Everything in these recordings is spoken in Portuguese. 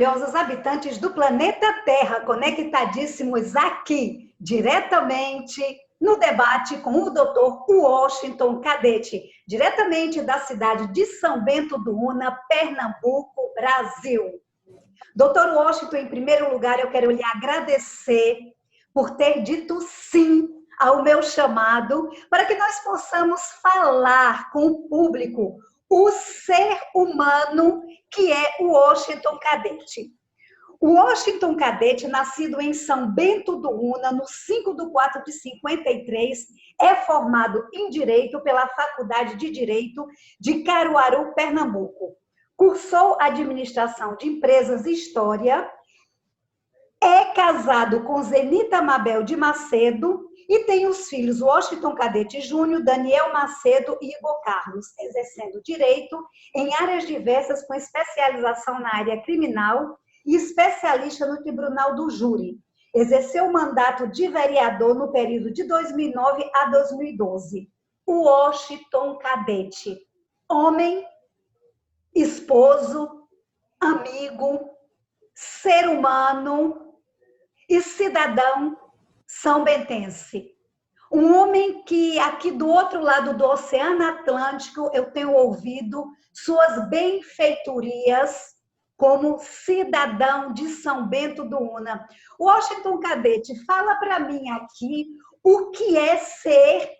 maravilhosos habitantes do planeta Terra, conectadíssimos aqui, diretamente no debate com o Dr. Washington Cadete, diretamente da cidade de São Bento do Una, Pernambuco, Brasil. Dr. Washington, em primeiro lugar, eu quero lhe agradecer por ter dito sim ao meu chamado para que nós possamos falar com o público o ser humano que é o Washington Cadete. O Washington Cadete, nascido em São Bento do Una, no 5/4 de 53, é formado em Direito pela Faculdade de Direito de Caruaru, Pernambuco. Cursou Administração de Empresas e História, é casado com Zenita Mabel de Macedo e tem os filhos Washington Cadete Júnior, Daniel Macedo e Igor Carlos, exercendo direito em áreas diversas com especialização na área criminal e especialista no Tribunal do Júri. Exerceu o mandato de vereador no período de 2009 a 2012. O Washington Cadete, homem, esposo, amigo, ser humano e cidadão são-bentense. Um homem que aqui do outro lado do Oceano Atlântico eu tenho ouvido suas benfeitorias como cidadão de São Bento do Una. Washington Cadete, fala para mim aqui o que é ser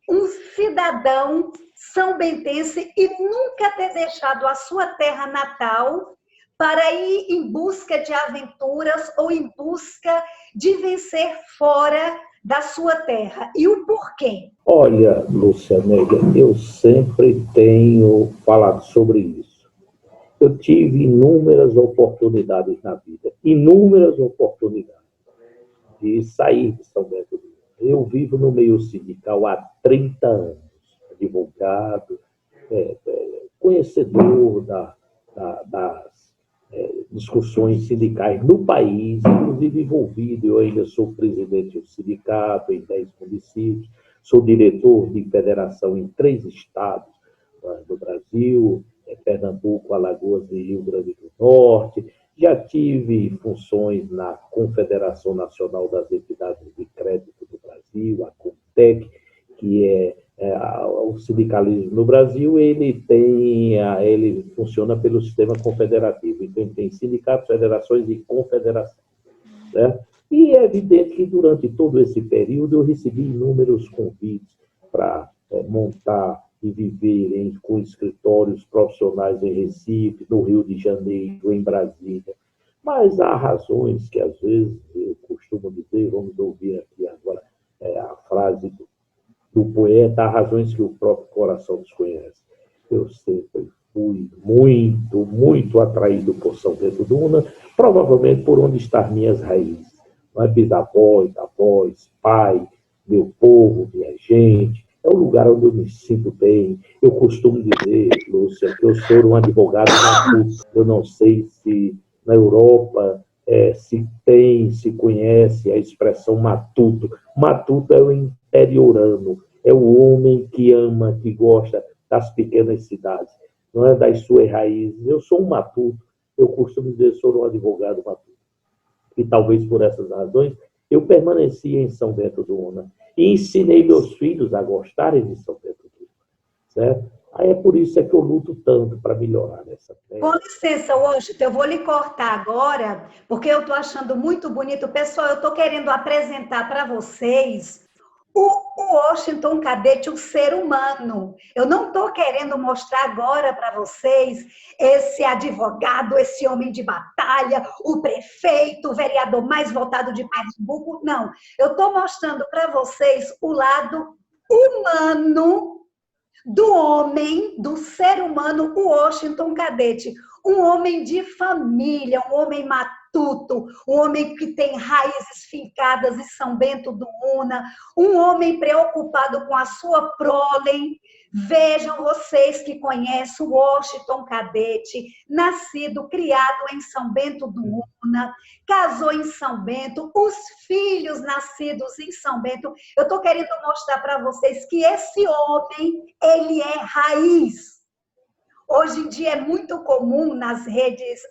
um cidadão são-bentense e nunca ter deixado a sua terra natal para ir em busca de aventuras ou em busca de vencer fora da sua terra. E o porquê? Olha, Lúcia Negra, eu sempre tenho falado sobre isso. Eu tive inúmeras oportunidades na vida, inúmeras oportunidades de sair de São Bento do Una. Eu vivo no meio sindical há 30 anos, advogado, conhecedor das discussões sindicais no país, inclusive envolvido. Eu ainda sou presidente do sindicato em 10 municípios, sou diretor de federação em 3 estados do Brasil, Pernambuco, Alagoas e Rio Grande do Norte. Já tive funções na Confederação Nacional das Entidades de Crédito do Brasil, a CONTEC, que o sindicalismo no Brasil, ele funciona pelo sistema confederativo. Então, tem sindicatos, federações e confederações. Né? E é evidente que, durante todo esse período, eu recebi inúmeros convites para montar e viver com escritórios profissionais em Recife, no Rio de Janeiro, em Brasília. Mas há razões que, às vezes, eu costumo dizer, vamos ouvir aqui agora a frase do poeta, há razões que o próprio coração desconhece. Eu sempre fui muito, muito atraído por São Bento do Una, provavelmente por onde estão minhas raízes. Bisavós, avós, pai, meu povo, minha gente. É um lugar onde eu me sinto bem. Eu costumo dizer, Lúcia, que eu sou um advogado matuto. Eu não sei se na Europa se conhece a expressão matuto. Matuto é o interiorano, é o homem que ama, que gosta das pequenas cidades, não é das suas raízes. Eu sou um matuto, eu costumo dizer que sou um advogado matuto. E talvez por essas razões eu permaneci em São Bento do Una e ensinei meus filhos a gostarem de São Bento do Una, certo? Aí é por isso que eu luto tanto para melhorar nessa terra. Com licença, Washington, eu vou lhe cortar agora, porque eu estou achando muito bonito. Pessoal, eu estou querendo apresentar para vocês o Washington Cadete, o ser humano. Eu não estou querendo mostrar agora para vocês esse advogado, esse homem de batalha, o prefeito, o vereador mais votado de Pernambuco. Não, eu estou mostrando para vocês o lado humano do homem, do ser humano, o Washington Cadete. Um homem de família, um homem matuto, um homem que tem raízes fincadas em São Bento do Una, um homem preocupado com a sua prole. Vejam vocês que conhecem o Washington Cadete, nascido, criado em São Bento do Una, casou em São Bento, os filhos nascidos em São Bento. Eu estou querendo mostrar para vocês que esse homem, ele é raiz. Hoje em dia é muito comum nas redes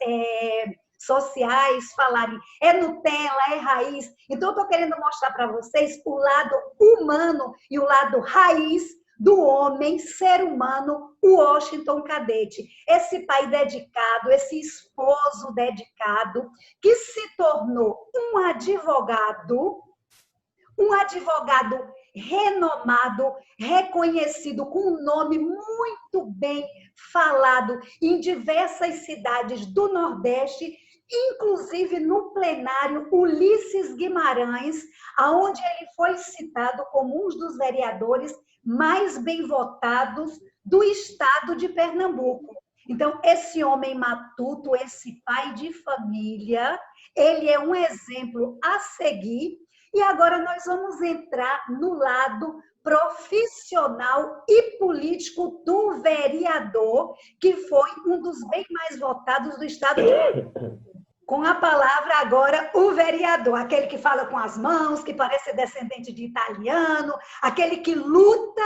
sociais falarem é Nutella, é raiz. Então, eu estou querendo mostrar para vocês o lado humano e o lado raiz do homem, ser humano, o Washington Cadete. Esse pai dedicado, esse esposo dedicado, que se tornou um advogado renomado, reconhecido, com um nome muito bem falado em diversas cidades do Nordeste, inclusive no plenário Ulisses Guimarães, aonde ele foi citado como um dos vereadores mais bem votados do estado de Pernambuco. Então, esse homem matuto, esse pai de família, ele é um exemplo a seguir. E agora nós vamos entrar no lado profissional e político do vereador, que foi um dos bem mais votados do estado de... Com a palavra agora, o vereador, aquele que fala com as mãos, que parece descendente de italiano, aquele que luta,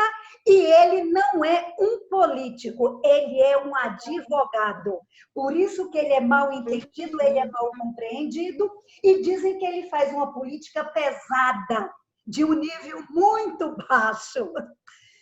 e ele não é um político, ele é um advogado. Por isso que ele é mal entendido, ele é mal compreendido, e dizem que ele faz uma política pesada, de um nível muito baixo.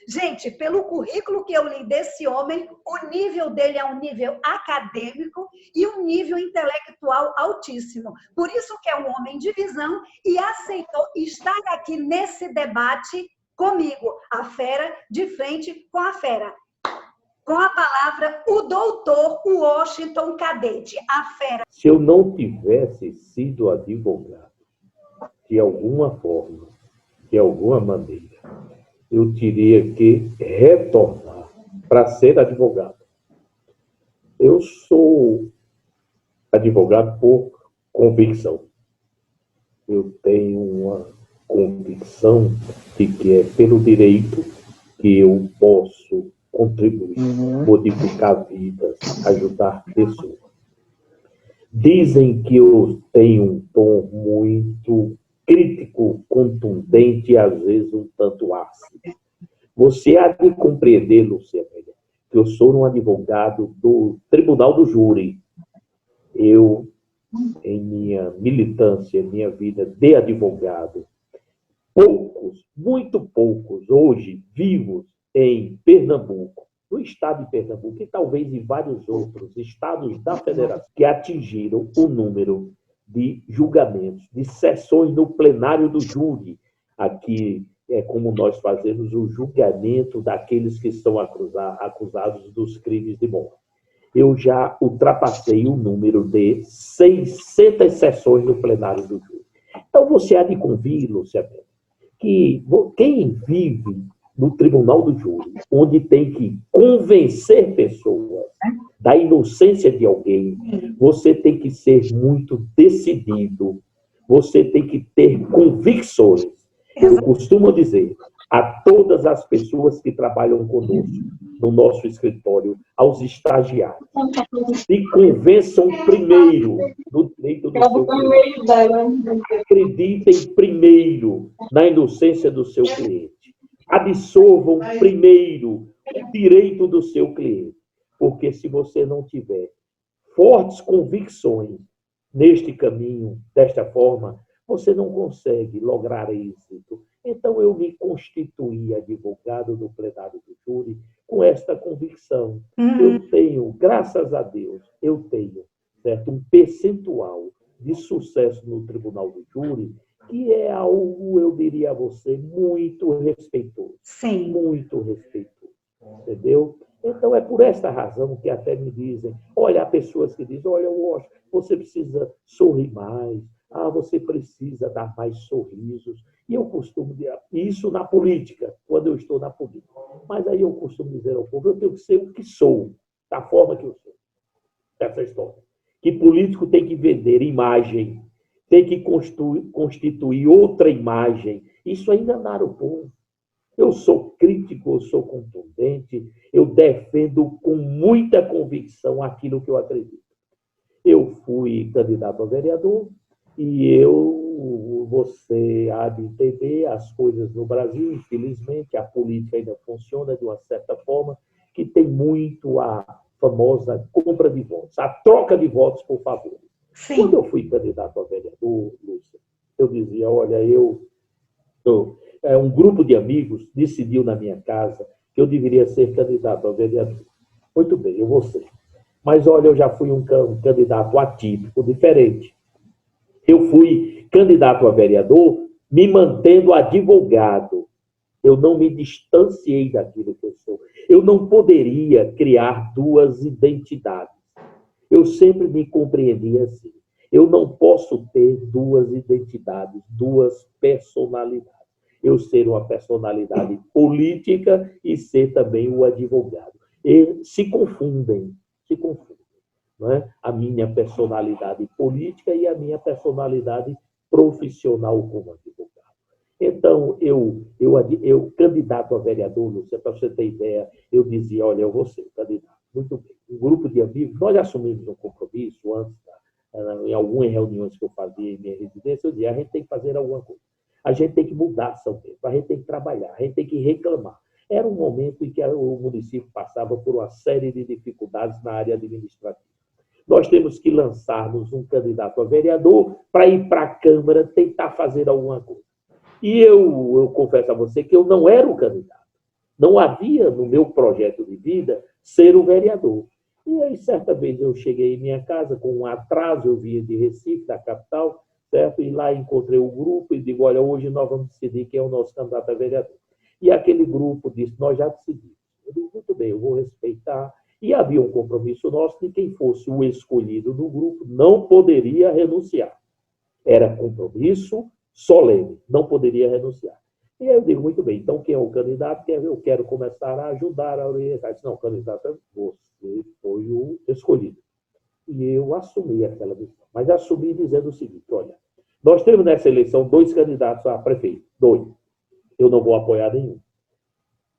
Gente, pelo currículo que eu li desse homem, o nível dele é um nível acadêmico e um nível intelectual altíssimo. Por isso que é um homem de visão e aceitou estar aqui nesse debate comigo, a fera de frente com a fera. Com a palavra, o doutor Washington Cadete, a fera. Se eu não tivesse sido advogado, de alguma forma, de alguma maneira, eu teria que retornar para ser advogado. Eu sou advogado por convicção. Eu tenho uma convicção de que é pelo direito que eu posso contribuir, modificar vidas, ajudar pessoas. Dizem que eu tenho um tom muito crítico, contundente e, às vezes, um tanto ácido. Você há de compreender, Luciana, que eu sou um advogado do Tribunal do Júri. Eu, em minha militância, minha vida de advogado, poucos, muito poucos, hoje, vivos em Pernambuco, no estado de Pernambuco, e talvez em vários outros estados da federação, que atingiram o número de julgamentos, de sessões no plenário do júri. Aqui é como nós fazemos o julgamento daqueles que são acusados dos crimes de morte. Eu já ultrapassei o número de 600 sessões no plenário do júri. Então, você há de convir, Luciana, que quem vive no tribunal do júri, onde tem que convencer pessoas da inocência de alguém, você tem que ser muito decidido, você tem que ter convicções. Eu costumo dizer a todas as pessoas que trabalham conosco, no nosso escritório, aos estagiários, se convençam primeiro no direito do seu cliente. Acreditem primeiro na inocência do seu cliente. Absorvam primeiro o direito do seu cliente. Porque se você não tiver fortes convicções neste caminho, desta forma, você não consegue lograr êxito. Então, eu me constituí advogado do plenário do júri com esta convicção. Eu tenho, graças a Deus, eu tenho, certo, um percentual de sucesso no tribunal do júri que é algo, eu diria a você, muito respeitoso. Sim. Muito respeitoso. Entendeu? Então, é por esta razão que até me dizem, olha, há pessoas que dizem, olha, Washington, você precisa sorrir mais, você precisa dar mais sorrisos. E eu costumo dizer, isso na política, quando eu estou na política. Mas aí eu costumo dizer ao povo, eu tenho que ser o que sou, da forma que eu sou. Essa história. Que político tem que vender imagem, tem que constituir outra imagem. Isso é enganar o povo. Eu sou crítico, eu sou contundente, eu defendo com muita convicção aquilo que eu acredito. Eu fui candidato a vereador e você há de entender as coisas no Brasil, infelizmente, a política ainda funciona de uma certa forma, que tem muito a famosa compra de votos, a troca de votos por favor. Quando eu fui candidato a vereador, Lúcia, eu dizia, olha, um grupo de amigos decidiu na minha casa que eu deveria ser candidato a vereador. Muito bem, eu vou ser. Mas, olha, eu já fui um candidato atípico, diferente. Eu fui candidato a vereador me mantendo advogado. Eu não me distanciei daquilo que eu sou. Eu não poderia criar duas identidades. Eu sempre me compreendi assim. Eu não posso ter duas identidades, duas personalidades. Eu ser uma personalidade política e ser também o advogado. E se confundem. Não é? A minha personalidade política e a minha personalidade profissional como advogado. Então, eu candidato a vereador, Lúcia, para você ter ideia, eu dizia, olha, eu vou ser candidato. Muito bem. Um grupo de amigos, nós assumimos um compromisso antes, em algumas reuniões que eu fazia em minha residência, eu dizia, a gente tem que fazer alguma coisa. A gente tem que mudar São Pedro, a gente tem que trabalhar, a gente tem que reclamar. Era um momento em que o município passava por uma série de dificuldades na área administrativa. Nós temos que lançarmos um candidato a vereador para ir para a Câmara tentar fazer alguma coisa. E eu confesso a você que eu não era o candidato. Não havia no meu projeto de vida ser o vereador. E aí, certa vez, eu cheguei em minha casa com um atraso, eu vinha de Recife, da capital, certo? E lá encontrei o grupo e digo, olha, hoje nós vamos decidir quem é o nosso candidato a vereador. E aquele grupo disse, nós já decidimos. Eu disse, muito bem, eu vou respeitar. E havia um compromisso nosso de quem fosse o escolhido do grupo não poderia renunciar. Era compromisso solene, não poderia renunciar. E aí eu digo, muito bem, então quem é o candidato? Eu quero começar a ajudar a orientar. Não, o candidato é você, foi o escolhido. E eu assumi aquela missão. Mas assumi dizendo o seguinte, olha, nós temos nessa eleição 2 candidatos a prefeito, 2. Eu não vou apoiar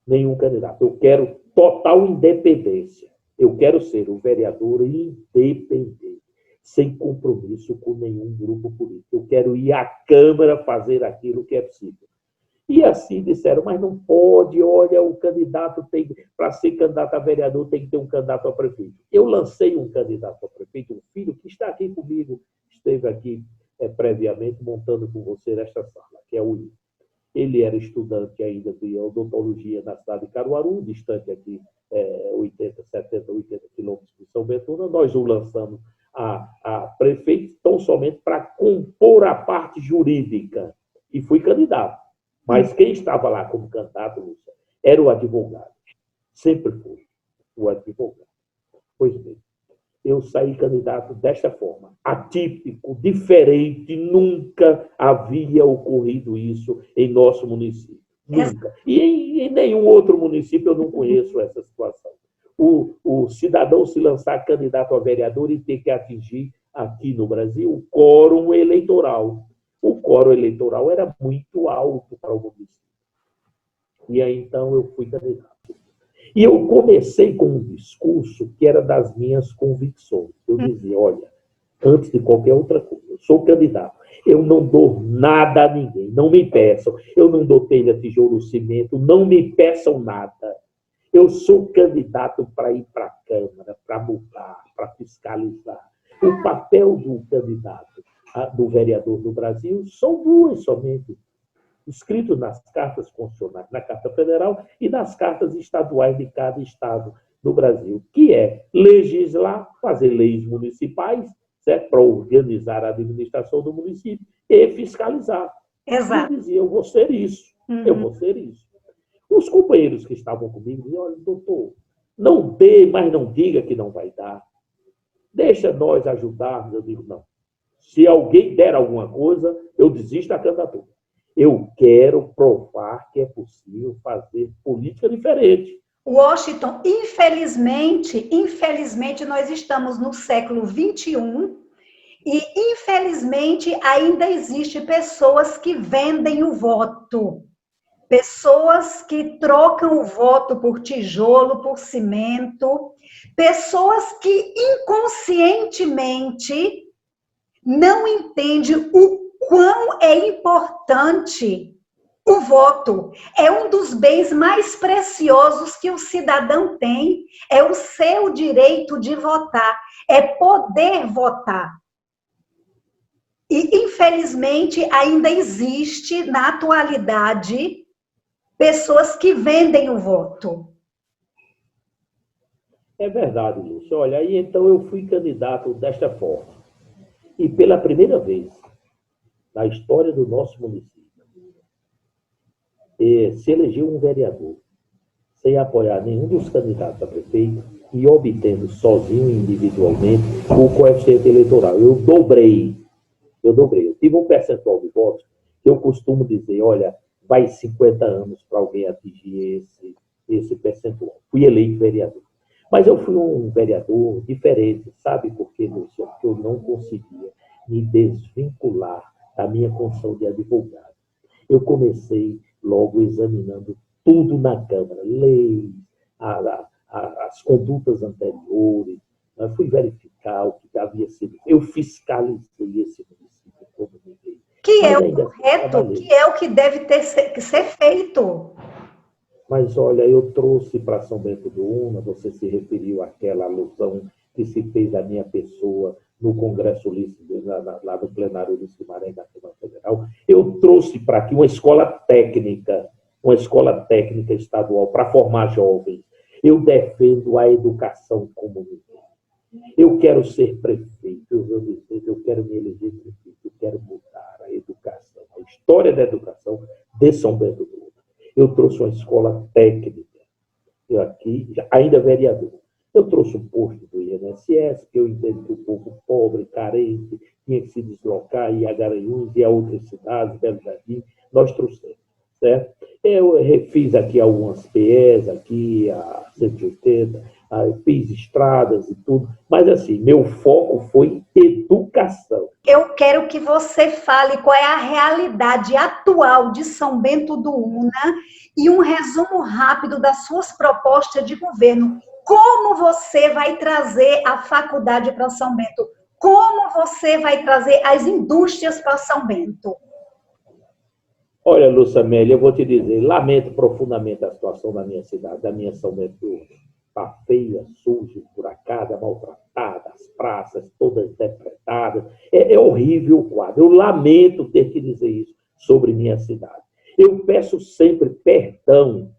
nenhum candidato. Eu quero total independência. Eu quero ser o vereador independente, sem compromisso com nenhum grupo político. Eu quero ir à Câmara fazer aquilo que é possível. E assim disseram, mas não pode, olha, o candidato tem, para ser candidato a vereador, tem que ter um candidato a prefeito. Eu lancei um candidato a prefeito, um filho que está aqui comigo, esteve aqui previamente montando com você nesta sala, que é o Will. Ele era estudante ainda de odontologia na cidade de Caruaru, distante aqui 70, 80 quilômetros de São Bento. Nós o lançamos a prefeito tão somente para compor a parte jurídica. E fui candidato. Mas quem estava lá como candidato, Lúcia, era o advogado. Sempre foi o advogado. Pois bem, eu saí candidato desta forma, atípico, diferente, nunca havia ocorrido isso em nosso município. Nunca. E em nenhum outro município eu não conheço essa situação. O cidadão se lançar candidato a vereador e ter que atingir, aqui no Brasil, o quórum eleitoral. O quórum eleitoral era muito alto para o município. E aí, então, eu fui candidato. E eu comecei com um discurso que era das minhas convicções. Eu dizia, olha, antes de qualquer outra coisa, eu sou candidato. Eu não dou nada a ninguém, não me peçam. Eu não dou telha, tijolo, cimento, não me peçam nada. Eu sou candidato para ir para a Câmara, para mudar, para fiscalizar. O papel do candidato, do vereador do Brasil, são 2 somente, escritos nas cartas constitucionais, na Carta Federal e nas cartas estaduais de cada estado do Brasil, que é legislar, fazer leis municipais, certo? Para organizar a administração do município e fiscalizar. Exato. Eu dizia, eu vou ser isso, eu vou ser isso. Os companheiros que estavam comigo diziam, olha, doutor, não dê, mas não diga que não vai dar. Deixa nós ajudarmos. Eu digo, não. Se alguém der alguma coisa, eu desisto da candidatura. Eu quero provar que é possível fazer política diferente. Washington, infelizmente, nós estamos no século XXI e, infelizmente, ainda existe pessoas que vendem o voto. Pessoas que trocam o voto por tijolo, por cimento. Pessoas que, inconscientemente, não entende o quão é importante o voto. É um dos bens mais preciosos que o cidadão tem, é o seu direito de votar, é poder votar. E, infelizmente, ainda existe, na atualidade, pessoas que vendem o voto. É verdade, Lúcio. Olha, aí então eu fui candidato desta forma. E pela primeira vez na história do nosso município, se elegeu um vereador sem apoiar nenhum dos candidatos a prefeito e obtendo sozinho, individualmente, o coeficiente eleitoral. Eu dobrei. Eu tive um percentual de votos que eu costumo dizer, olha, vai 50 anos para alguém atingir esse percentual. Fui eleito vereador. Mas eu fui um vereador diferente, sabe por quê, Lúcio? Porque eu não conseguia me desvincular da minha condição de advogado. Eu comecei logo examinando tudo na Câmara, leis, as condutas anteriores, fui verificar o que havia sido. Eu fiscalizei esse município como ninguém. Que é o correto, que é o que deve que ser feito. Mas, olha, eu trouxe para São Bento do Una, você se referiu àquela alusão que se fez à minha pessoa no Congresso Lícito, lá no plenário Ulisses Guimarães, da Câmara Federal. Eu trouxe para aqui uma escola técnica estadual para formar jovens. Eu defendo a educação como ninguém. Eu quero ser prefeito, eu quero me eleger prefeito, eu quero mudar a educação, a história da educação de São Bento do Una. Eu trouxe uma escola técnica, eu aqui, ainda vereador. Eu trouxe um posto do INSS, que eu entendo que o povo pobre, carente, tinha que se deslocar, ir a Garanhuns e a outras cidades, Belo Jardim, nós trouxemos, certo? Eu refiz aqui algumas PEs, aqui a 180, fiz estradas e tudo, mas assim, meu foco foi educação. Eu quero que você fale qual é a realidade atual de São Bento do Una e um resumo rápido das suas propostas de governo. Como você vai trazer a faculdade para São Bento? Como você vai trazer as indústrias para São Bento? Olha, Lúcia Amélia, eu vou te dizer, lamento profundamente a situação da minha cidade, da minha São Bento do Una. Está feia, suja, esburacada, maltratada, as praças todas depretadas. É horrível o quadro. Eu lamento ter que dizer isso sobre minha cidade. Eu peço sempre perdão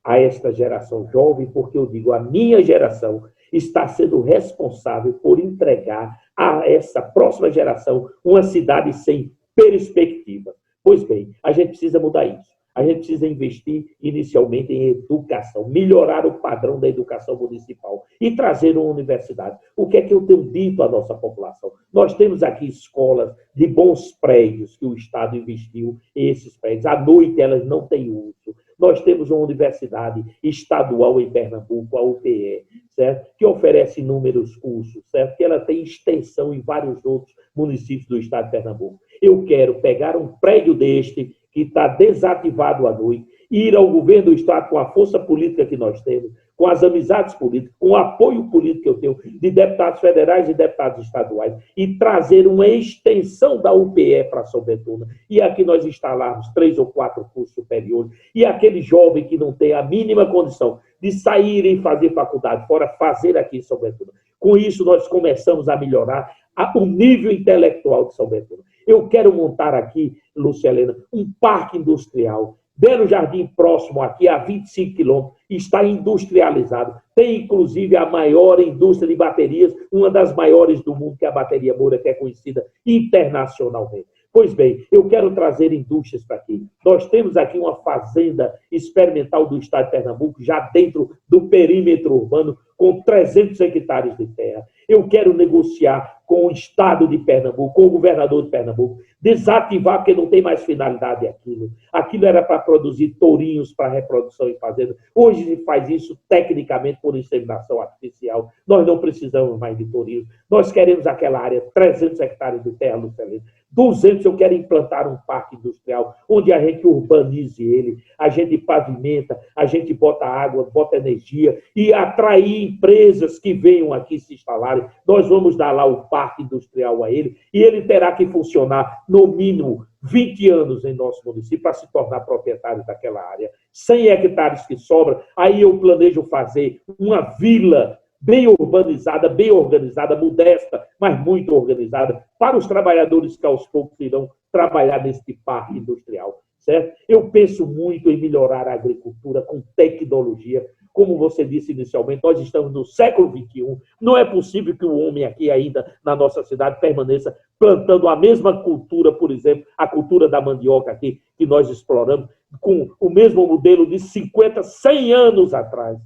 a esta geração jovem, porque eu digo, a minha geração está sendo responsável por entregar a essa próxima geração uma cidade sem perspectiva. Pois bem, a gente precisa mudar isso. A gente precisa investir inicialmente em educação, melhorar o padrão da educação municipal e trazer uma universidade. O que é que eu tenho dito à nossa população? Nós temos aqui escolas de bons prédios que o Estado investiu em esses prédios. À noite elas não têm uso. Nós temos uma universidade estadual em Pernambuco, a UPE, certo? Que oferece inúmeros cursos, certo? Que ela tem extensão em vários outros municípios do estado de Pernambuco. Eu quero pegar um prédio deste que está desativado à noite, ir ao governo do Estado com a força política que nós temos, com as amizades políticas, com o apoio político que eu tenho de deputados federais e deputados estaduais, e trazer uma extensão da UPE para São Bento do Una, e aqui nós instalarmos 3 ou 4 cursos superiores, e aquele jovem que não tem a mínima condição de sair e fazer faculdade fora, fazer aqui em São Bento do Una. Com isso, nós começamos a melhorar o nível intelectual de São Bento do Una. Eu quero montar aqui, Lúcia Helena, um parque industrial. Belo Jardim, próximo aqui, a 25 quilômetros, está industrializado. Tem, inclusive, a maior indústria de baterias, uma das maiores do mundo, que é a Bateria Moura, que é conhecida internacionalmente. Pois bem, eu quero trazer indústrias para aqui. Nós temos aqui uma fazenda experimental do estado de Pernambuco, já dentro do perímetro urbano, com 300 hectares de terra. Eu quero negociar com o estado de Pernambuco, com o governador de Pernambuco, desativar, porque não tem mais finalidade aquilo. Aquilo era para produzir tourinhos para reprodução em fazenda. Hoje se faz isso tecnicamente por inseminação artificial. Nós não precisamos mais de tourinhos. Nós queremos aquela área, 300 hectares de terra, Lucelino. 200, eu quero implantar um parque industrial, onde a gente urbanize ele, a gente pavimenta, a gente bota água, bota energia, e atrair empresas que venham aqui se instalarem. Nós vamos dar lá o parque industrial a ele, e ele terá que funcionar no mínimo 20 anos em nosso município para se tornar proprietário daquela área. 100 hectares que sobram, aí eu planejo fazer uma vila bem urbanizada, bem organizada, modesta, mas muito organizada, para os trabalhadores que aos poucos irão trabalhar neste parque industrial, certo? Eu penso muito em melhorar a agricultura com tecnologia. Como você disse inicialmente, nós estamos no século XXI, não é possível que o homem aqui ainda na nossa cidade permaneça plantando a mesma cultura, por exemplo, a cultura da mandioca aqui, que nós exploramos, com o mesmo modelo de 50, 100 anos atrás,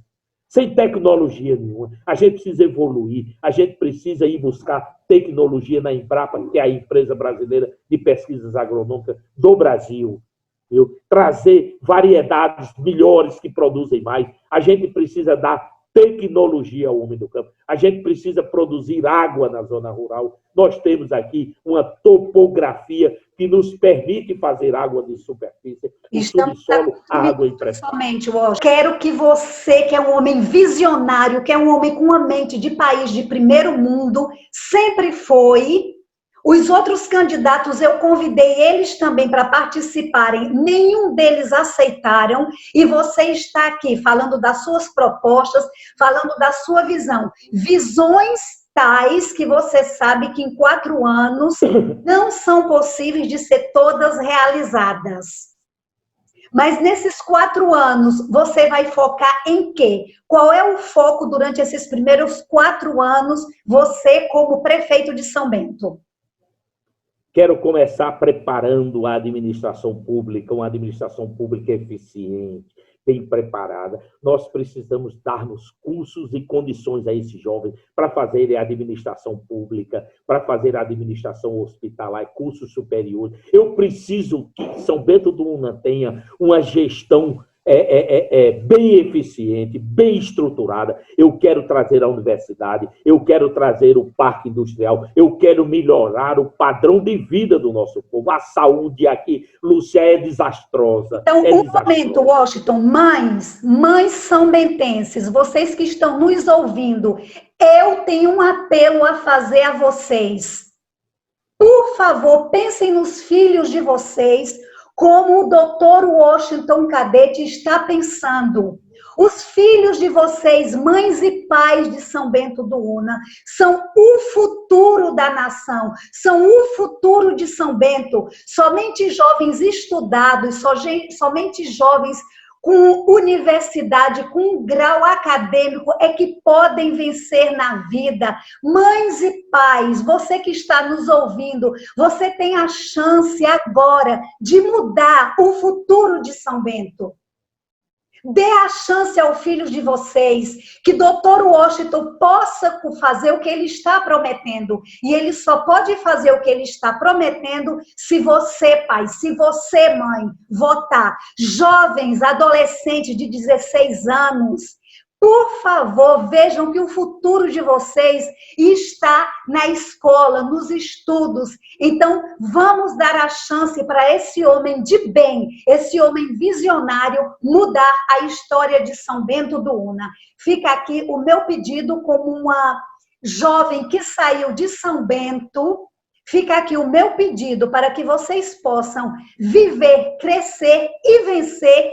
sem tecnologia nenhuma. A gente precisa evoluir, a gente precisa ir buscar tecnologia na Embrapa, que é a empresa brasileira de pesquisas agronômicas do Brasil. Viu? Trazer variedades melhores que produzem mais. A gente precisa dar tecnologia ao homem do campo. A gente precisa produzir água na zona rural. Nós temos aqui uma topografia que nos permite fazer água de superfície, o subsolo, a água emprestada. Quero que você, que é um homem visionário, que é um homem com uma mente de país de primeiro mundo, sempre foi. Os outros candidatos, eu convidei eles também para participarem, nenhum deles aceitaram, e você está aqui falando das suas propostas, falando da sua visão. Visões tais que você sabe que em 4 anos não são possíveis de ser todas realizadas. Mas nesses 4 anos, você vai focar em quê? Qual é o foco durante esses primeiros 4 anos, você como prefeito de São Bento? Quero começar preparando a administração pública, uma administração pública eficiente, bem preparada. Nós precisamos dar-nos cursos e condições a esses jovens para fazerem a administração pública, para fazer a administração hospitalar, cursos superiores. Eu preciso que São Bento do Una tenha uma gestão bem eficiente, bem estruturada. Eu quero trazer a universidade, eu quero trazer o parque industrial, eu quero melhorar o padrão de vida do nosso povo. A saúde aqui, Lúcia, é desastrosa. Então, momento, Washington, mães são-bentenses, vocês que estão nos ouvindo, eu tenho um apelo a fazer a vocês. Por favor, pensem nos filhos de vocês, como o Dr. Washington Cadete está pensando. Os filhos de vocês, mães e pais de São Bento do Una, são o futuro da nação, são o futuro de São Bento. Somente jovens estudados, somente jovens com universidade, com um grau acadêmico, é que podem vencer na vida. Mães e pais, você que está nos ouvindo, você tem a chance agora de mudar o futuro de São Bento. Dê a chance aos filhos de vocês, que Dr. Washington possa fazer o que ele está prometendo. E ele só pode fazer o que ele está prometendo se você, pai, se você, mãe, votar. Jovens, adolescentes de 16 anos, por favor, vejam que o futuro de vocês está na escola, nos estudos. Então, vamos dar a chance para esse homem de bem, esse homem visionário, mudar a história de São Bento do Una. Fica aqui o meu pedido como uma jovem que saiu de São Bento. Fica aqui o meu pedido para que vocês possam viver, crescer e vencer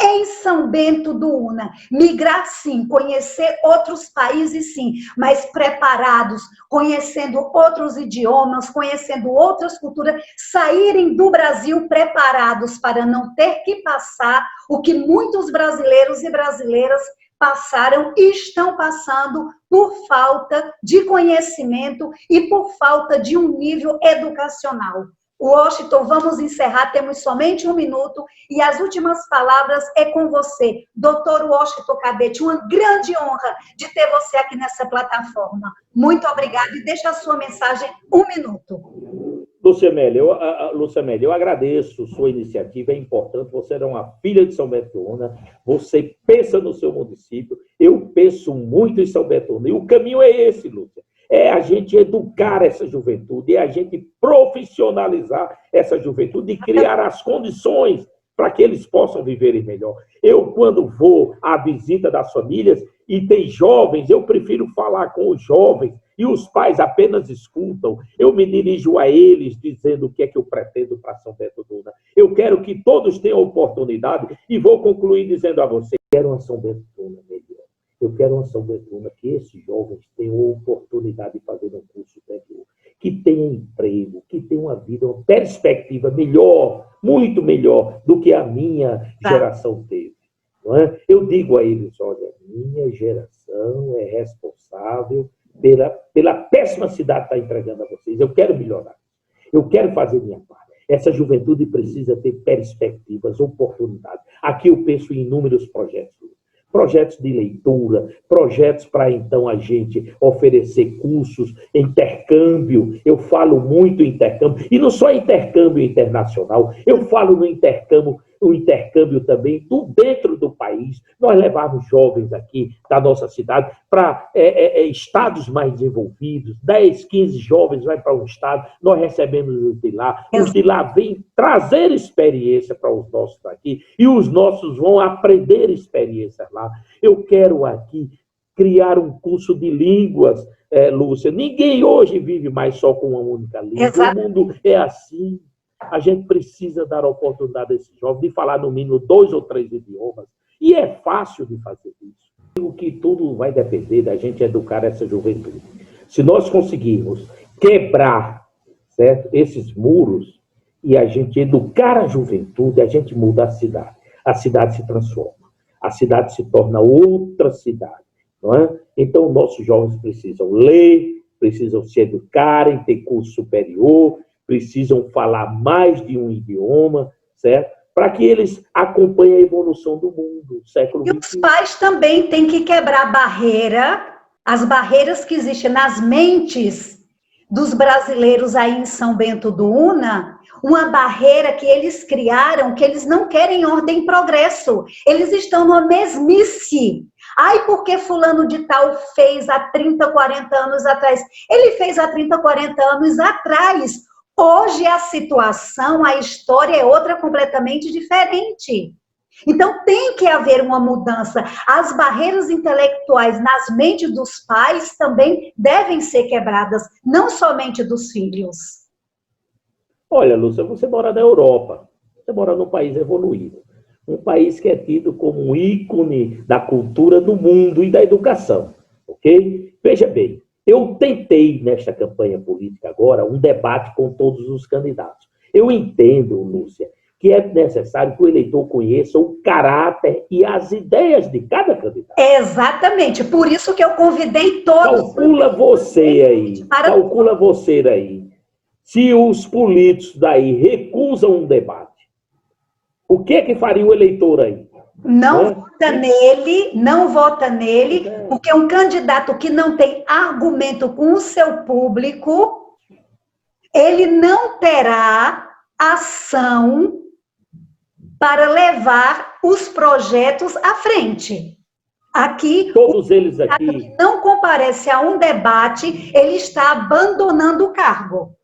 em São Bento do Una. Migrar sim, conhecer outros países sim, mas preparados, conhecendo outros idiomas, conhecendo outras culturas, saírem do Brasil preparados para não ter que passar o que muitos brasileiros e brasileiras passaram e estão passando por falta de conhecimento e por falta de um nível educacional. Washington, vamos encerrar, temos somente 1 minuto e as últimas palavras é com você. Dr. Washington Cadete, uma grande honra de ter você aqui nessa plataforma. Muito obrigada e deixa a sua mensagem 1 minuto. Luciamélia, eu agradeço sua iniciativa, é importante, você é uma filha de São Bento do Una, você pensa no seu município, eu penso muito em São Bento do Una, e o caminho é esse, Lúcia. É a gente educar essa juventude, é a gente profissionalizar essa juventude e criar as condições para que eles possam viverem melhor. Eu, quando vou à visita das famílias e tem jovens, eu prefiro falar com os jovens e os pais apenas escutam. Eu me dirijo a eles dizendo o que é que eu pretendo para São Bento do Una. Eu quero que todos tenham oportunidade e vou concluir dizendo a você, quero uma São Bento do Una melhor. Eu quero uma São Betuna que esses jovens tenham a oportunidade de fazer um curso superior, que tenham emprego, que tenham uma vida, uma perspectiva melhor, muito melhor do que a minha geração teve. Não é? Eu digo a eles, olha, minha geração é responsável pela péssima cidade que está entregando a vocês. Eu quero melhorar. Eu quero fazer minha parte. Essa juventude precisa ter perspectivas, oportunidades. Aqui eu penso em inúmeros projetos. Projetos de leitura, projetos para, então, a gente oferecer cursos, intercâmbio. Eu falo muito em intercâmbio, e não só intercâmbio internacional, eu falo no intercâmbio também dentro do país. Nós levarmos jovens aqui da nossa cidade para estados mais desenvolvidos, 10, 15 jovens vai para um estado, nós recebemos os de lá vêm trazer experiência para os nossos aqui, e os nossos vão aprender experiências lá. Eu quero aqui criar um curso de línguas, Lúcia. Ninguém hoje vive mais só com uma única língua. Exato. O mundo é assim. A gente precisa dar a oportunidade a esses jovens de falar no mínimo 2 ou 3 idiomas. E é fácil de fazer isso. O que tudo vai depender da gente educar essa juventude. Se nós conseguirmos quebrar, certo, esses muros e a gente educar a juventude, a gente muda a cidade. A cidade se transforma. A cidade se torna outra cidade. Não é? Então, nossos jovens precisam ler, precisam se educarem, ter curso superior, precisam falar mais de um idioma, certo? Para que eles acompanhem a evolução do mundo, século XXI. E os pais também têm que quebrar as barreiras que existem nas mentes dos brasileiros aí em São Bento do Una, uma barreira que eles criaram, que eles não querem ordem e progresso. Eles estão numa mesmice. Ai, porque fulano de tal fez há 30, 40 anos atrás. Ele fez há 30, 40 anos atrás. Hoje a situação, a história é outra completamente diferente. Então tem que haver uma mudança. As barreiras intelectuais nas mentes dos pais também devem ser quebradas, não somente dos filhos. Olha, Lúcia, você mora na Europa, você mora num país evoluído, um país que é tido como um ícone da cultura do mundo e da educação, ok? Veja bem, eu tentei, nesta campanha política agora, um debate com todos os candidatos. Eu entendo, Lúcia, que é necessário que o eleitor conheça o caráter e as ideias de cada candidato. Exatamente, por isso que eu convidei todos. Calcula você aí. Se os políticos daí recusam um debate, o que é que faria o eleitor aí? Não vota nele, porque um candidato que não tem argumento com o seu público, ele não terá ação para levar os projetos à frente. Aqui, todos eles aqui que não comparece a um debate, ele está abandonando o cargo.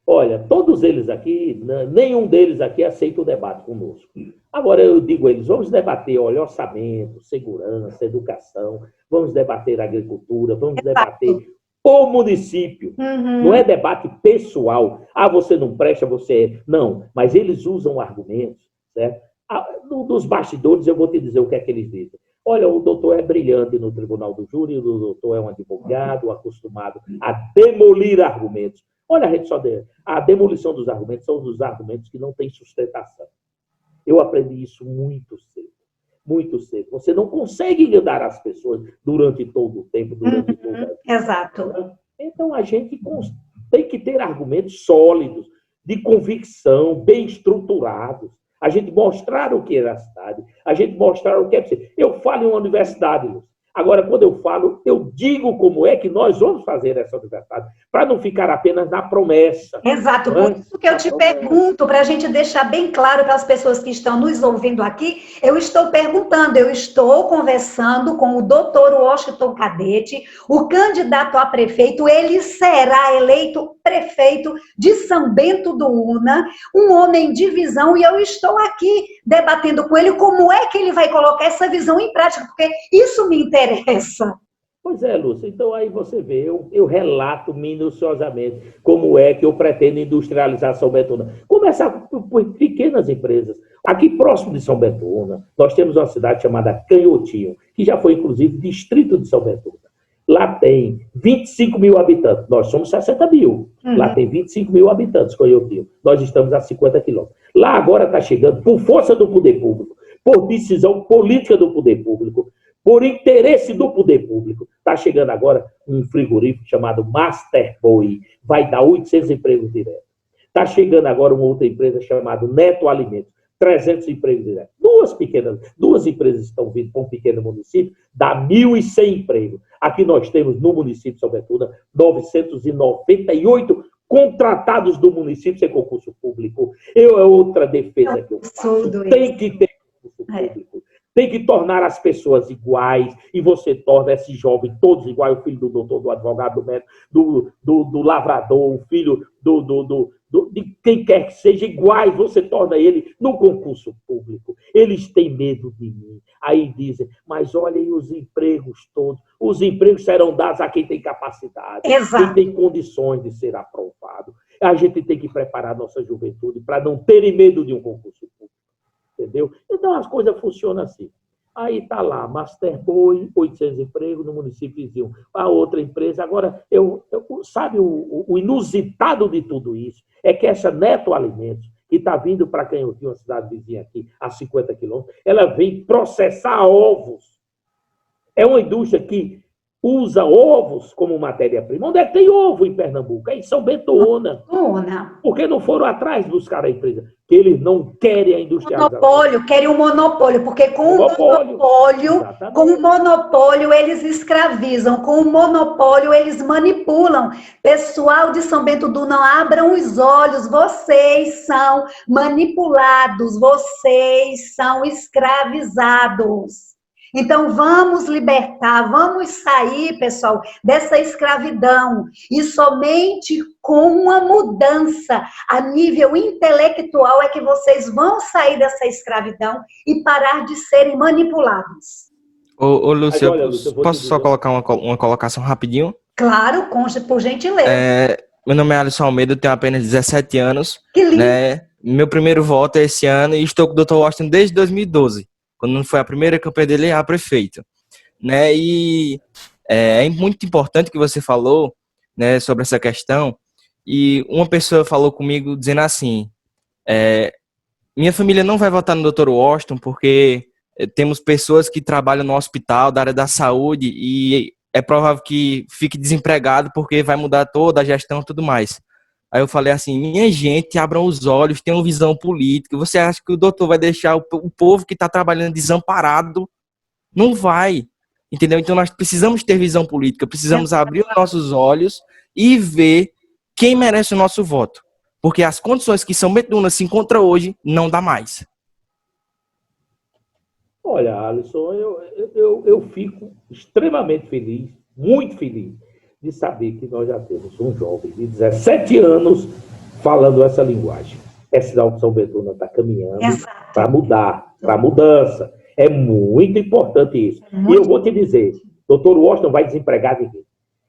Olha, todos eles aqui, nenhum deles aqui aceita o debate conosco. Agora eu digo a eles, vamos debater, olha, orçamento, segurança, educação, vamos debater agricultura, vamos debater o município. Uhum. Não é debate pessoal. Ah, você não presta, você... Não, mas eles usam argumentos, certo? Nos bastidores eu vou te dizer o que é que eles dizem. Olha, o doutor é brilhante no tribunal do júri, o doutor é um advogado acostumado a demolir argumentos. Olha, a demolição dos argumentos são os argumentos que não têm sustentação. Eu aprendi isso muito cedo. Muito cedo. Você não consegue enganar as pessoas durante todo o tempo, durante todo o tempo. Exato. Então, a gente tem que ter argumentos sólidos, de convicção, bem estruturados. A gente mostrar o que é a cidade, a gente mostrar o que é ser. Eu falo em uma universidade, Lúcia. Agora, quando eu falo, eu digo como é que nós vamos fazer essa universidade, para não ficar apenas na promessa. Exato, por isso que eu te pergunto, para a gente deixar bem claro para as pessoas que estão nos ouvindo aqui, eu estou perguntando, eu estou conversando com o doutor Washington Cadete, o candidato a prefeito, ele será eleito prefeito de São Bento do Una, um homem de visão, e eu estou aqui debatendo com ele como é que ele vai colocar essa visão em prática, porque isso me interessa. Pois é, Lúcia. Então aí você vê, eu relato minuciosamente como é que eu pretendo industrializar São Bento. Começar por pequenas empresas. Aqui próximo de São Bento, nós temos uma cidade chamada Canhotinho, que já foi inclusive distrito de São Bento. Lá tem 25 mil habitantes. Nós somos 60 mil. Lá tem 25 mil habitantes, Canhotinho. Nós estamos a 50 quilômetros. Lá agora está chegando, por força do poder público, por decisão política do poder público, por interesse do poder público, está chegando agora um frigorífico chamado Master Boy, vai dar 800 empregos diretos. Está chegando agora uma outra empresa chamada Neto Alimentos, 300 empregos diretos. Duas empresas estão vindo para um pequeno município, dá 1.100 empregos. Aqui nós temos, no município de São Bento, 998 contratados do município sem concurso público. É outra defesa que eu faço. Tem que ter concurso público. Tem que tornar as pessoas iguais, e você torna esses jovens todos iguais, o filho do doutor, do advogado, do médico, do lavrador, o filho de quem quer que seja iguais, você torna ele no concurso público. Eles têm medo de mim. Aí dizem, mas olhem os empregos todos. Os empregos serão dados a quem tem capacidade, quem tem condições de ser aprovado. A gente tem que preparar a nossa juventude para não terem medo de um concurso público. Entendeu? Então as coisas funcionam assim. Aí está lá, Master Boy, 800 empregos no município vizinho. A outra empresa. Agora, sabe o inusitado de tudo isso? É que essa Neto Alimentos, que está vindo para Canhotinho, uma cidade vizinha aqui, a 50 quilômetros, ela vem processar ovos. É uma indústria que usa ovos como matéria-prima. Onde é que tem ovo em Pernambuco? É em São Bento. Por que não foram atrás buscar a empresa? Que eles não querem a industrialização. Monopólio, querem um monopólio, porque com o monopólio eles escravizam, com o monopólio eles manipulam. Pessoal de São Bento do não abram os olhos, vocês são manipulados, vocês são escravizados. Então, vamos libertar, vamos sair, pessoal, dessa escravidão. E somente com uma mudança a nível intelectual é que vocês vão sair dessa escravidão e parar de serem manipulados. Ô Lúcia, posso só colocar uma colocação rapidinho? Claro, por gentileza. Meu nome é Alisson Almeida, eu tenho apenas 17 anos. Que lindo. Né? Meu primeiro voto é esse ano e estou com o Dr. Washington desde 2012. Quando foi a primeira campanha dele a prefeito, né? E é muito importante que você falou, né, sobre essa questão. E uma pessoa falou comigo dizendo assim: minha família não vai votar no Dr. Washington porque temos pessoas que trabalham no hospital, da área da saúde, e é provável que fique desempregado porque vai mudar toda a gestão e tudo mais. Aí eu falei assim, minha gente, abram os olhos, tenham visão política. Você acha que o doutor vai deixar o povo que está trabalhando desamparado? Não vai, entendeu? Então nós precisamos ter visão política, precisamos abrir os nossos olhos e ver quem merece o nosso voto. Porque as condições que São Bento se encontra hoje, não dá mais. Olha, Alisson, eu fico extremamente feliz, muito feliz, de saber que nós já temos um jovem de 17 anos falando essa linguagem. É sinal que São Bento está caminhando para mudar, para mudança. É muito importante isso. E eu vou te dizer, doutor Washington vai desempregar ninguém.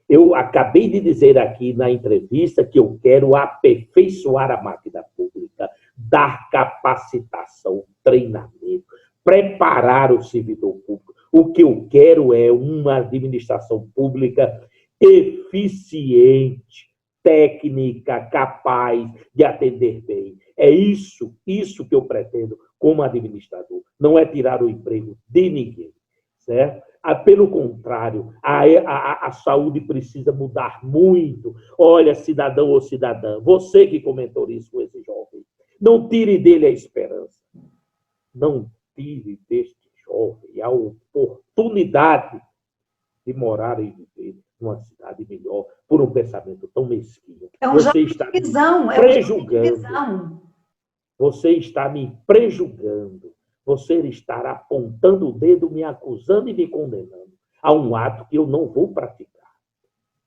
Eu acabei de dizer aqui na entrevista que eu quero aperfeiçoar a máquina pública, dar capacitação, treinamento, preparar o servidor público. O que eu quero é uma administração pública eficiente, técnica, capaz de atender bem. É isso que eu pretendo como administrador. Não é tirar o emprego de ninguém, certo? Pelo contrário, a saúde precisa mudar muito. Olha, cidadão ou cidadã, você que comentou isso com esse jovem, não tire dele a esperança. Não tire deste jovem a oportunidade de morar e viver numa cidade melhor por um pensamento tão mesquinho. Você está me prejudicando. Você está me prejudicando. Você está apontando o dedo, me acusando e me condenando a um ato que eu não vou praticar.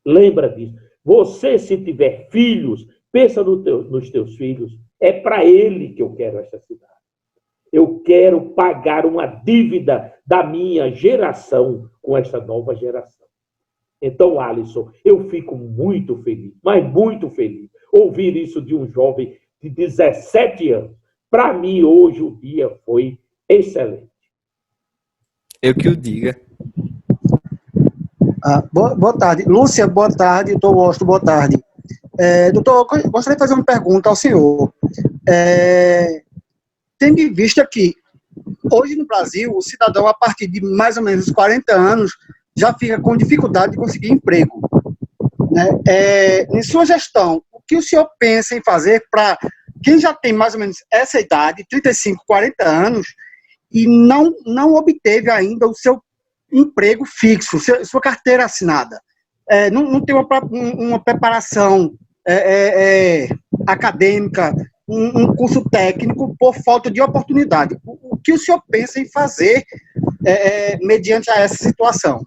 Lembra disso. Você, se tiver filhos, pensa nos teus filhos. É para ele que eu quero essa cidade. Eu quero pagar uma dívida da minha geração com essa nova geração. Então, Alisson, eu fico muito feliz, mas muito feliz, ouvir isso de um jovem de 17 anos. Para mim, hoje, o dia foi excelente. Eu que o diga. Boa tarde. Lúcia, boa tarde. Doutor Washington, boa tarde. Doutor, eu gostaria de fazer uma pergunta ao senhor. Tendo em vista que, hoje no Brasil, o cidadão, a partir de mais ou menos 40 anos, já fica com dificuldade de conseguir emprego. Né? Em sua gestão, o que o senhor pensa em fazer para quem já tem mais ou menos essa idade, 35, 40 anos, e não obteve ainda o seu emprego fixo, sua carteira assinada, não tem uma preparação acadêmica, um curso técnico por falta de oportunidade. O que o senhor pensa em fazer mediante a essa situação?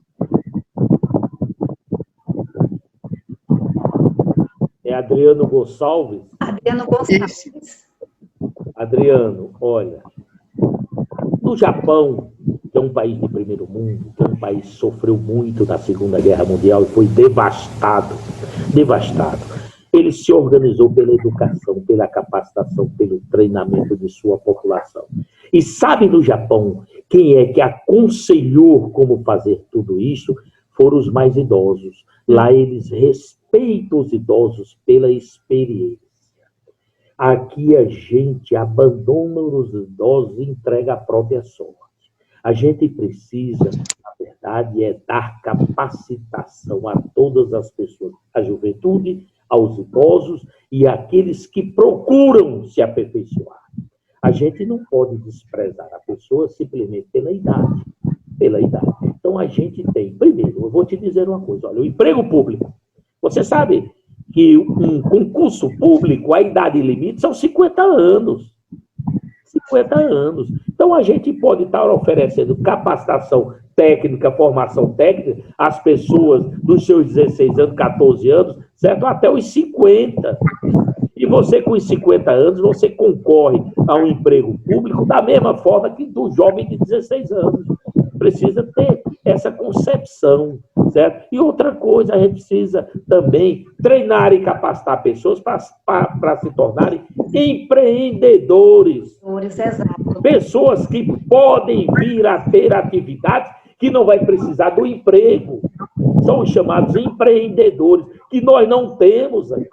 É Adriano Gonçalves? Adriano Gonçalves. Isso. Adriano, olha, no Japão, que é um país de primeiro mundo, que é um país que sofreu muito na Segunda Guerra Mundial e foi devastado, ele se organizou pela educação, pela capacitação, pelo treinamento de sua população. E sabe no Japão quem é que aconselhou como fazer tudo isso? Foram os mais idosos. Lá eles respeitam os idosos pela experiência. Aqui a gente abandona os idosos e entrega a própria sorte. A gente precisa, na verdade, dar capacitação a todas as pessoas, à juventude, aos idosos e àqueles que procuram se aperfeiçoar. A gente não pode desprezar a pessoa simplesmente pela idade. Então, a gente tem, primeiro, eu vou te dizer uma coisa, olha, o emprego público. Você sabe que um concurso público, a idade limite são 50 anos. 50 anos. Então, a gente pode estar oferecendo capacitação técnica, formação técnica, às pessoas dos seus 16 anos, 14 anos, certo? Até os 50. E você, com os 50 anos, você concorre a um emprego público da mesma forma que do jovem de 16 anos. Precisa ter essa concepção, certo? E outra coisa, a gente precisa também treinar e capacitar pessoas para se tornarem empreendedores. Exato. Pessoas que podem vir a ter atividades que não vai precisar do emprego. São os chamados empreendedores, que nós não temos aqui.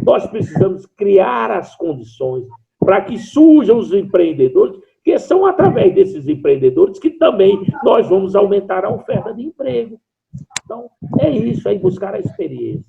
Nós precisamos criar as condições para que surjam os empreendedores, que são através desses empreendedores que também nós vamos aumentar a oferta de emprego. Então, é isso, é buscar a experiência.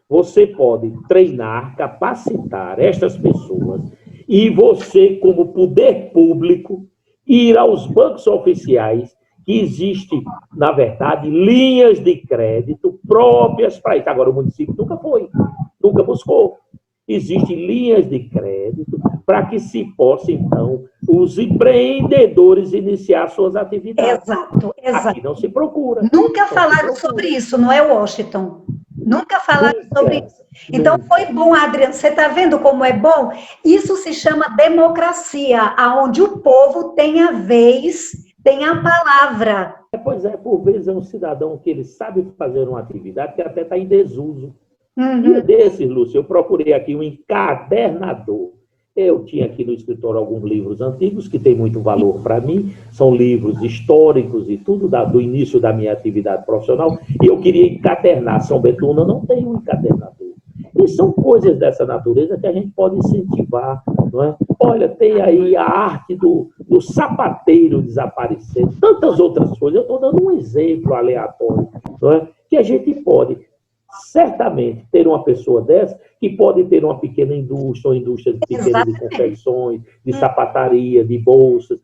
Você pode treinar, capacitar estas pessoas e você, como poder público, ir aos bancos oficiais, que existem, na verdade, linhas de crédito próprias para isso. Agora, o município nunca buscou. Existem linhas de crédito para que se possa, então, os empreendedores iniciar suas atividades. Exato. Aqui não se procura. Nunca falaram sobre isso, não é, Washington? Nunca falaram sobre isso. Então, foi bom, Adriano. Você está vendo como é bom? Isso se chama democracia, onde o povo tem a vez, tem a palavra. Pois é, por vezes é um cidadão que ele sabe fazer uma atividade que até está em desuso. E desses, Lúcio, eu procurei aqui um encadernador. Eu tinha aqui no escritório alguns livros antigos que têm muito valor para mim, são livros históricos e tudo do início da minha atividade profissional, e eu queria encadernar. São Betuna não tem um encadernador. E são coisas dessa natureza que a gente pode incentivar, não é? Olha, tem aí a arte do sapateiro desaparecendo, tantas outras coisas. Eu estou dando um exemplo aleatório, não é? Que a gente pode certamente ter uma pessoa dessa que pode ter uma pequena indústria, uma indústria pequena de confecções, de sapataria, de bolsas.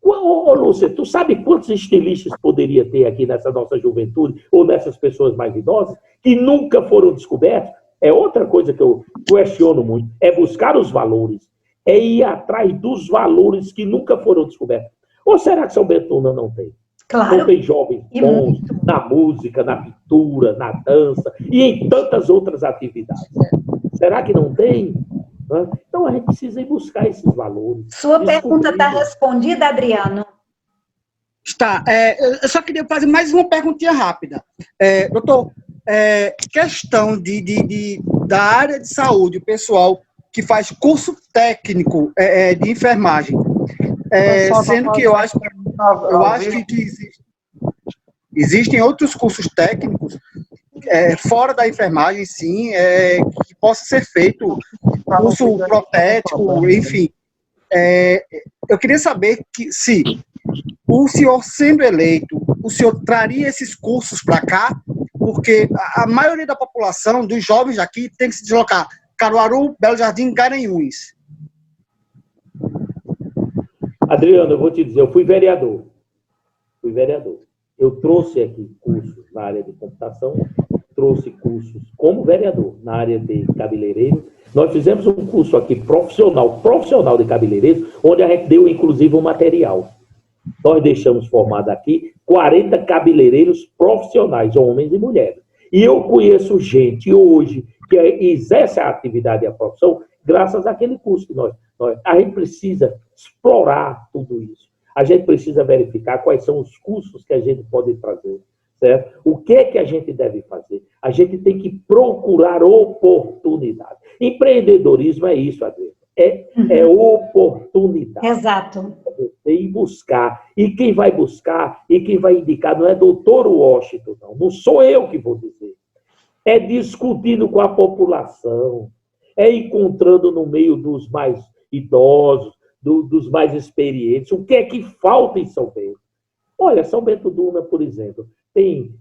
Lúcia, tu sabe quantos estilistas poderia ter aqui nessa nossa juventude ou nessas pessoas mais idosas que nunca foram descobertos? É outra coisa que eu questiono muito, é buscar os valores, é ir atrás dos valores que nunca foram descobertos. Ou será que São Betuna não tem? Claro. Não tem jovens bons na música, na pintura, na dança e em tantas outras atividades. Será que não tem? Então, a gente precisa ir buscar esses valores. Sua pergunta está respondida, Adriano? Tá, eu só queria fazer mais uma perguntinha rápida. Doutor, questão da área de saúde, o pessoal que faz curso técnico de enfermagem, sendo que eu acho que existem outros cursos técnicos fora da enfermagem, sim, que possa ser feito, curso protético, enfim. Eu queria saber se o senhor sendo eleito, o senhor traria esses cursos para cá, porque a maioria da população, dos jovens daqui, tem que se deslocar Caruaru, Belo Jardim, Garanhuns. Adriano, eu vou te dizer, eu fui vereador. Eu trouxe aqui cursos na área de computação, trouxe cursos como vereador na área de cabeleireiro. Nós fizemos um curso aqui profissional de cabeleireiro, onde a gente deu, inclusive, um material. Nós deixamos formado aqui 40 cabeleireiros profissionais, homens e mulheres. E eu conheço gente hoje que exerce a atividade e a profissão graças àquele curso que a gente precisa explorar tudo isso. A gente precisa verificar quais são os cursos que a gente pode fazer, certo? O que é que a gente deve fazer? A gente tem que procurar oportunidade. Empreendedorismo é isso, Adriana. É oportunidade. Exato. E buscar. E quem vai buscar e quem vai indicar não é doutor Washington, não sou eu que vou dizer. É discutindo com a população, é encontrando no meio dos mais idosos, dos mais experientes, o que é que falta em São Bento. Olha, São Bento do Una, por exemplo, tem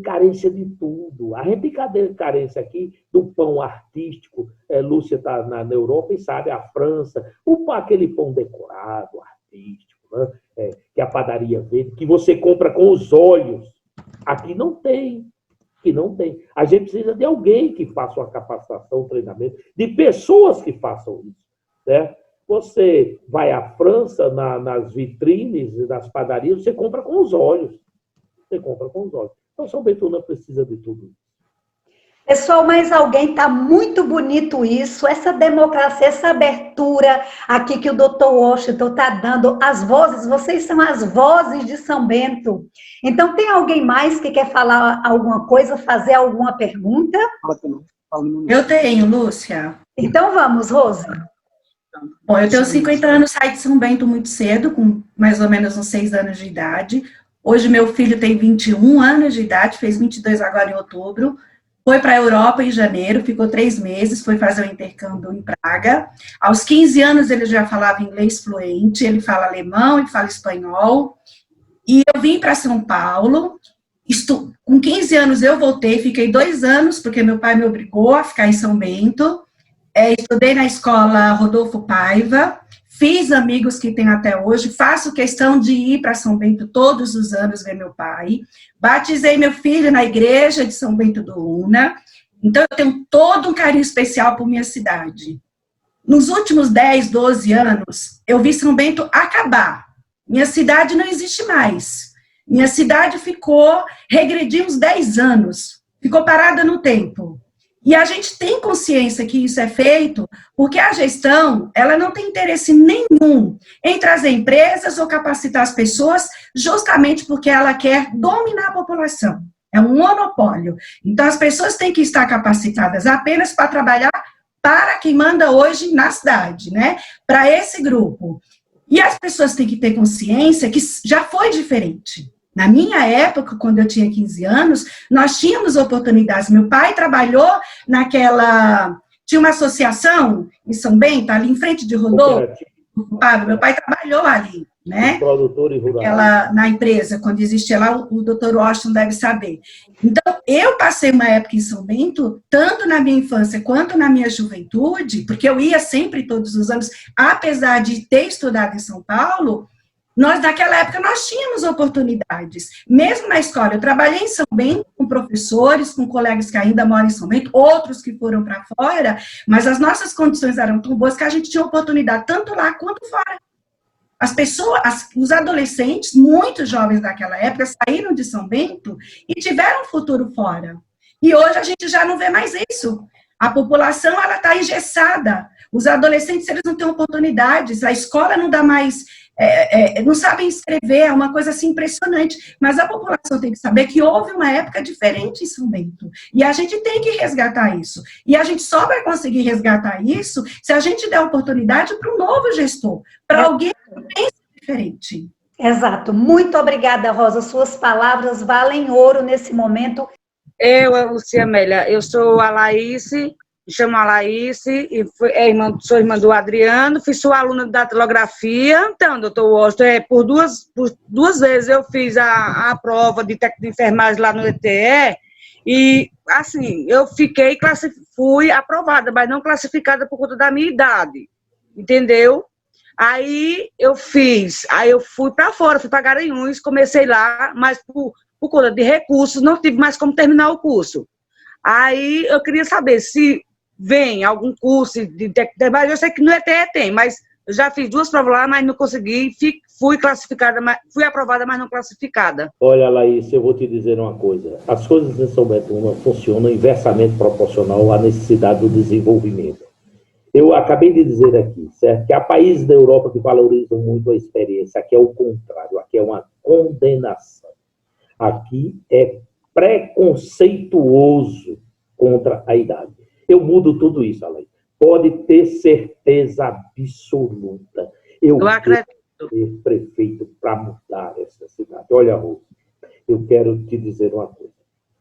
carência de tudo. A gente tem carência aqui do pão artístico. Lúcia está na Europa e sabe, a França, aquele pão decorado, artístico, né? Que a padaria vende, que você compra com os olhos. Aqui não tem. A gente precisa de alguém que faça uma capacitação, um treinamento, de pessoas que façam isso, certo? Você vai à França, nas vitrines, nas padarias, você compra com os olhos. Então, São Bento não precisa de tudo. Pessoal, mais alguém, está muito bonito isso, essa democracia, essa abertura aqui que o doutor Washington está dando, as vozes, vocês são as vozes de São Bento. Então, tem alguém mais que quer falar alguma coisa, fazer alguma pergunta? Eu tenho, Lúcia. Então vamos, Rose. Bom, eu tenho 50 anos, saí de São Bento muito cedo, com mais ou menos uns 6 anos de idade. Hoje meu filho tem 21 anos de idade, fez 22 agora em outubro. Foi para a Europa em janeiro, ficou 3 meses, foi fazer um intercâmbio em Praga. Aos 15 anos ele já falava inglês fluente, ele fala alemão, ele fala espanhol. E eu vim para São Paulo, com 15 anos eu voltei, fiquei 2 anos, porque meu pai me obrigou a ficar em São Bento. Estudei na escola Rodolfo Paiva, fiz amigos que tenho até hoje, faço questão de ir para São Bento todos os anos ver meu pai, batizei meu filho na igreja de São Bento do Una, então eu tenho todo um carinho especial por minha cidade. Nos últimos 10, 12 anos, eu vi São Bento acabar, minha cidade não existe mais, minha cidade regrediu uns 10 anos, ficou parada no tempo. E a gente tem consciência que isso é feito porque a gestão, ela não tem interesse nenhum em trazer empresas ou capacitar as pessoas justamente porque ela quer dominar a população. É um monopólio. Então, as pessoas têm que estar capacitadas apenas para trabalhar para quem manda hoje na cidade, né? Para esse grupo. E as pessoas têm que ter consciência que já foi diferente. Na minha época, quando eu tinha 15 anos, nós tínhamos oportunidades. Meu pai trabalhou tinha uma associação em São Bento, ali em frente de Rodolfo. Meu pai trabalhou ali, né? Produtores rurais. Na empresa, quando existia lá, o doutor Washington deve saber. Então, eu passei uma época em São Bento, tanto na minha infância quanto na minha juventude, porque eu ia sempre todos os anos, apesar de ter estudado em São Paulo. Naquela época, nós tínhamos oportunidades. Mesmo na escola, eu trabalhei em São Bento com professores, com colegas que ainda moram em São Bento, outros que foram para fora, mas as nossas condições eram tão boas que a gente tinha oportunidade tanto lá quanto fora. As pessoas, os adolescentes, muitos jovens daquela época, saíram de São Bento e tiveram um futuro fora. E hoje a gente já não vê mais isso. A população, ela está engessada. Os adolescentes, eles não têm oportunidades. A escola não dá mais não sabem escrever, é uma coisa assim impressionante. Mas a população tem que saber que houve uma época diferente em São Bento. E a gente tem que resgatar isso. E a gente só vai conseguir resgatar isso se a gente der oportunidade para um novo gestor, para alguém que pense diferente. Exato. Muito obrigada, Rosa. Suas palavras valem ouro nesse momento. Lucia Amélia, eu sou a Laís, me chamo a Laís, e sou irmã do Adriano, fui sua aluna de datilografia. Então, doutor Washington, por duas vezes eu fiz a prova de técnico de enfermagem lá no ETE, e, assim, eu fui aprovada, mas não classificada por conta da minha idade, entendeu? Aí eu fui para fora, fui para Garanhuns, comecei lá, mas por conta de recursos, não tive mais como terminar o curso. Aí eu queria saber se vem algum curso de técnica, eu sei que no ETE tem, mas eu já fiz 2 provas lá, mas não consegui, fui aprovada, mas não classificada. Olha, Laís, eu vou te dizer uma coisa. As coisas em São Bento funcionam inversamente proporcional à necessidade do desenvolvimento. Eu acabei de dizer aqui, certo? Que há países da Europa que valorizam muito a experiência. Aqui é o contrário, aqui é uma condenação. Aqui é preconceituoso contra a idade. Eu mudo tudo isso, Alain. Pode ter certeza absoluta. Eu acredito ser prefeito para mudar essa cidade. Olha, Rose, eu quero te dizer uma coisa.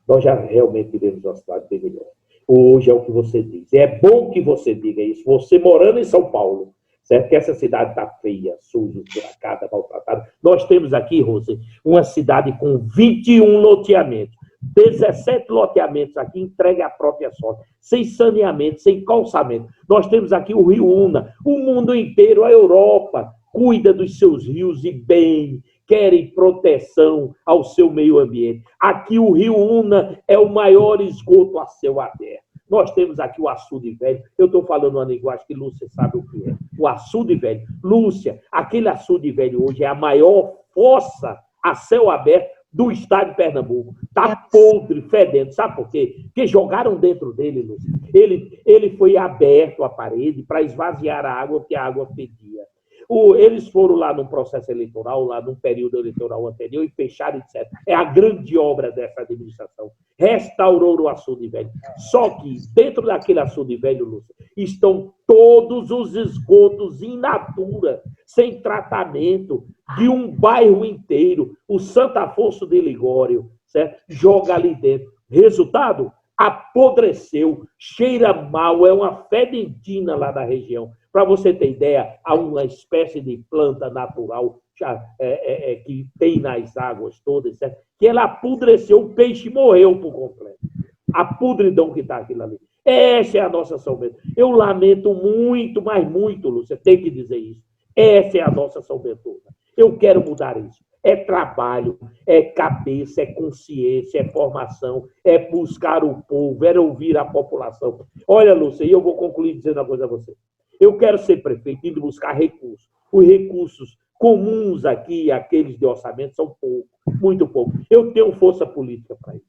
Nós já realmente tivemos uma cidade bem melhor. Hoje é o que você diz. É bom que você diga isso. Você morando em São Paulo, certo? Que essa cidade está feia, suja, esburacada, maltratada. Nós temos aqui, Rose, uma cidade com 21 loteamentos. 17 loteamentos aqui entregue à própria sorte, sem saneamento, sem calçamento. Nós temos aqui o Rio Una. O mundo inteiro, a Europa, cuida dos seus rios e bem, querem proteção ao seu meio ambiente. Aqui o Rio Una é o maior esgoto a céu aberto. Nós temos aqui o açude velho. Eu estou falando uma linguagem que Lúcia sabe o que é. O açude velho. Lúcia, aquele açude velho hoje é a maior fossa a céu aberto do estado de Pernambuco. Está podre, fedendo. Sabe por quê? Porque jogaram dentro dele, Lúcia. Ele foi aberto à parede para esvaziar a água, porque a água fedia. Eles foram lá num processo eleitoral, lá num período eleitoral anterior, e fecharam, etc. É a grande obra dessa administração. Restaurou o açude velho. Só que, dentro daquele açude velho, Lúcia, estão todos os esgotos in natura, sem tratamento, de um bairro inteiro. O Santo Afonso de Ligório, certo? Joga ali dentro. Resultado? Apodreceu, cheira mal, é uma fedentina lá da região. Para você ter ideia, há uma espécie de planta natural que tem nas águas todas, certo? Que ela apodreceu, o peixe morreu por completo. A podridão que está aquilo ali. Essa é a nossa São Bento. Eu lamento muito, mas muito, Lúcia, tem que dizer isso. Essa é a nossa São Bento. Eu quero mudar isso. É trabalho, é cabeça, é consciência, é formação, é buscar o povo, é ouvir a população. Olha, Lúcia, e eu vou concluir dizendo uma coisa a você. Eu quero ser prefeito, indo buscar recursos. Os recursos comuns aqui, aqueles de orçamento, são poucos, muito pouco. Eu tenho força política para isso.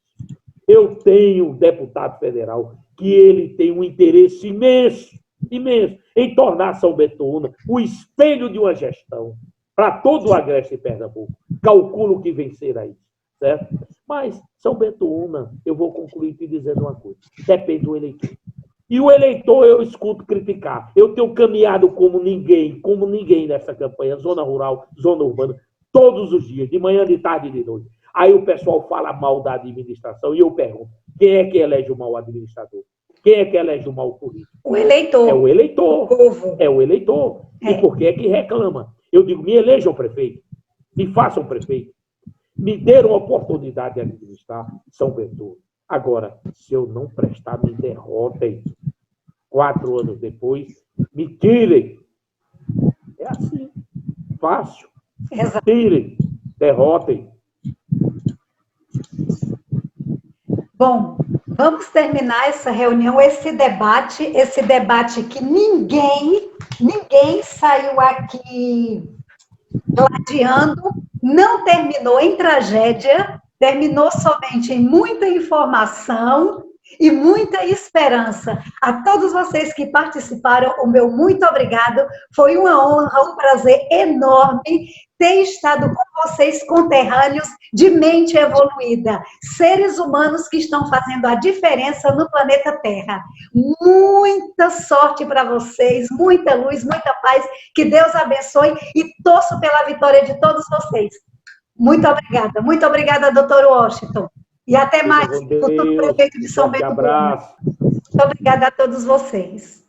Eu tenho um deputado federal que ele tem um interesse imenso, imenso, em tornar São Bento o espelho de uma gestão para todo o agreste de Pernambuco. Calculo que vencerá isso, certo? Mas São Bento eu vou concluir te dizendo uma coisa. Depende do eleitor. E o eleitor eu escuto criticar. Eu tenho caminhado como ninguém nessa campanha, zona rural, zona urbana, todos os dias, de manhã, de tarde e de noite. Aí o pessoal fala mal da administração e eu pergunto, quem é que elege o mau administrador? Quem é que elege o mau político? O eleitor. É o eleitor. O povo. É o eleitor. E por que é que reclama? Eu digo, me elejam prefeito. Me façam prefeito. Me deram a oportunidade de administrar São Bento. Agora, se eu não prestar, me derrotem. 4 anos depois, me tirem. É assim. Fácil. Exato. Tirem. Derrotem. Bom, vamos terminar essa reunião, esse debate que ninguém saiu aqui gladiando, não terminou em tragédia, terminou somente em muita informação e muita esperança. A todos vocês que participaram, o meu muito obrigado. Foi uma honra, um prazer enorme ter estado com vocês, conterrâneos de mente evoluída, seres humanos que estão fazendo a diferença no planeta Terra. Muita sorte para vocês, muita luz, muita paz, que Deus abençoe e torço pela vitória de todos vocês. Muito obrigada, doutor Washington. E até mais, futuro prefeito de São Bento. Um abraço. Muito obrigada a todos vocês.